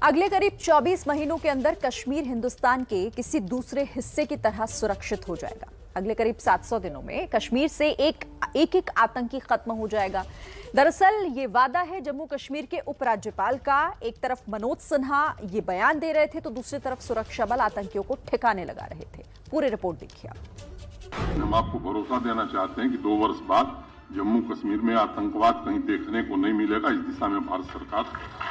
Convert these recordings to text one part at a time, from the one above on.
अगले करीब 24 महीनों के अंदर कश्मीर हिंदुस्तान के किसी दूसरे हिस्से की तरह सुरक्षित हो जाएगा। अगले करीब 700 दिनों में कश्मीर से एक आतंकी खत्म हो जाएगा। दरअसल ये वादा है जम्मू कश्मीर के उपराज्यपाल का। एक तरफ मनोज सिन्हा ये बयान दे रहे थे तो दूसरी तरफ सुरक्षा बल आतंकियों को ठिकाने लगा रहे थे। पूरी रिपोर्ट देखिए आप। हम आपको भरोसा देना चाहते हैं कि 2 वर्ष बाद जम्मू कश्मीर में आतंकवाद कहीं देखने को नहीं मिलेगा। इस दिशा में भारत सरकार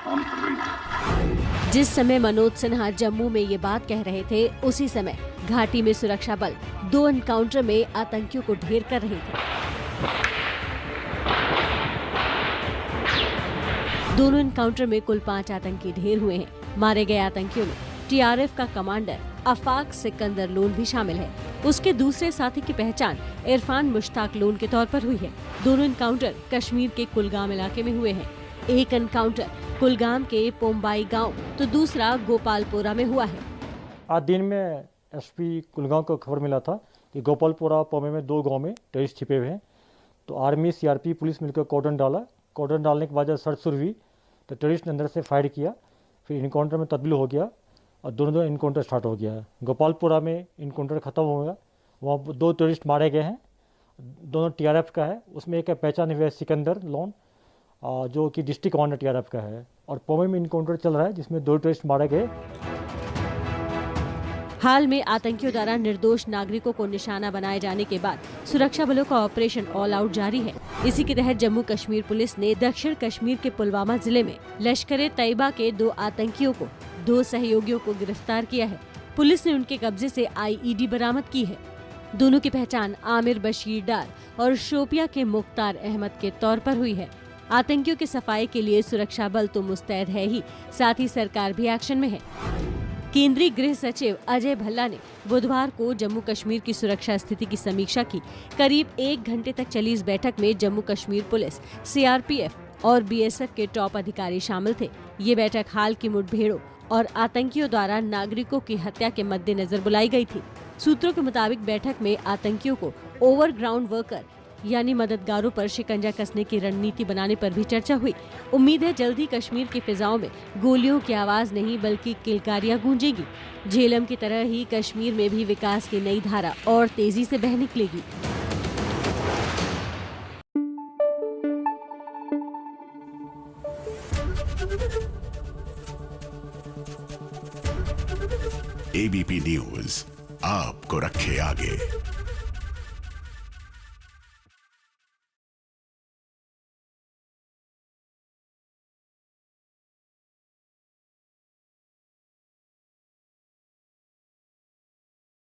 काम कर रही है। जिस समय मनोज सिन्हा जम्मू में ये बात कह रहे थे, उसी समय घाटी में सुरक्षा बल 2 एनकाउंटर में आतंकियों को ढेर कर रहे थे। दोनों एनकाउंटर में कुल 5 आतंकी ढेर हुए हैं। मारे गए आतंकियों में टीआरएफ का कमांडर आफाक सिकंदर लोन भी शामिल है। उसके दूसरे साथी की पहचान इरफान मुश्ताक लोन के तौर पर हुई है। दोनों एनकाउंटर कश्मीर के कुलगाम इलाके में हुए हैं। एक एनकाउंटर कुलगाम के पोम्बाई गांव तो दूसरा गोपालपुरा में हुआ है। आज दिन में एसपी कुलगांव को खबर मिला था कि गोपालपुरा पोमे में 2 गांव में टेररिस्ट छिपे हुए हैं। तो आर्मी सीआरपी पुलिस मिलकर कॉर्डन डाला। कॉर्डन डालने के बाद जब सर्च शुरू हुई तो टेररिस्ट ने अंदर से फायर किया। फिर इनकाउंटर में तब्दील हो गया और दोनों इनकाउंटर स्टार्ट हो गया। गोपालपुरा में इनकाउंटर खत्म हो गया। वहाँ 2 टेररिस्ट मारे गए हैं। दोनों टीआरएफ का है। उसमें एक पहचान हुआ है सिकंदर लोन जो कि डिस्ट्रिक्ट कमांडर टीआरएफ का है। और पोमे में इनकाउंटर चल रहा है जिसमें 2 टेररिस्ट मारे गए। हाल में आतंकियों द्वारा निर्दोष नागरिकों को निशाना बनाए जाने के बाद सुरक्षा बलों का ऑपरेशन ऑल आउट जारी है। इसी के तहत जम्मू कश्मीर पुलिस ने दक्षिण कश्मीर के पुलवामा जिले में लश्कर-ए-तैयबा के 2 आतंकियों को 2 सहयोगियों को गिरफ्तार किया है। पुलिस ने उनके कब्जे से आईईडी बरामद की है। दोनों की पहचान आमिर बशीर डार और शोपिया के मुख्तार अहमद के तौर पर हुई है। आतंकियों की सफाई के लिए सुरक्षा बल तो मुस्तैद है ही, साथ ही सरकार भी एक्शन में है। केंद्रीय गृह सचिव अजय भल्ला ने बुधवार को जम्मू कश्मीर की सुरक्षा स्थिति की समीक्षा की। करीब 1 घंटे तक चली इस बैठक में जम्मू कश्मीर पुलिस, सीआरपीएफ और बीएसएफ के टॉप अधिकारी शामिल थे। ये बैठक हाल की मुठभेड़ों और आतंकियों द्वारा नागरिकों की हत्या के मद्देनजर बुलाई गई थी। सूत्रों के मुताबिक बैठक में आतंकियों को ओवरग्राउंड वर्कर यानी मददगारों पर शिकंजा कसने की रणनीति बनाने पर भी चर्चा हुई। उम्मीद है जल्द ही कश्मीर की फिजाओं में गोलियों की आवाज नहीं बल्कि किलकारियां गूंजेगी। झेलम की तरह ही कश्मीर में भी विकास की नई धारा और तेजी से बह निकलेगी। एबीपी न्यूज आपको रखे आगे।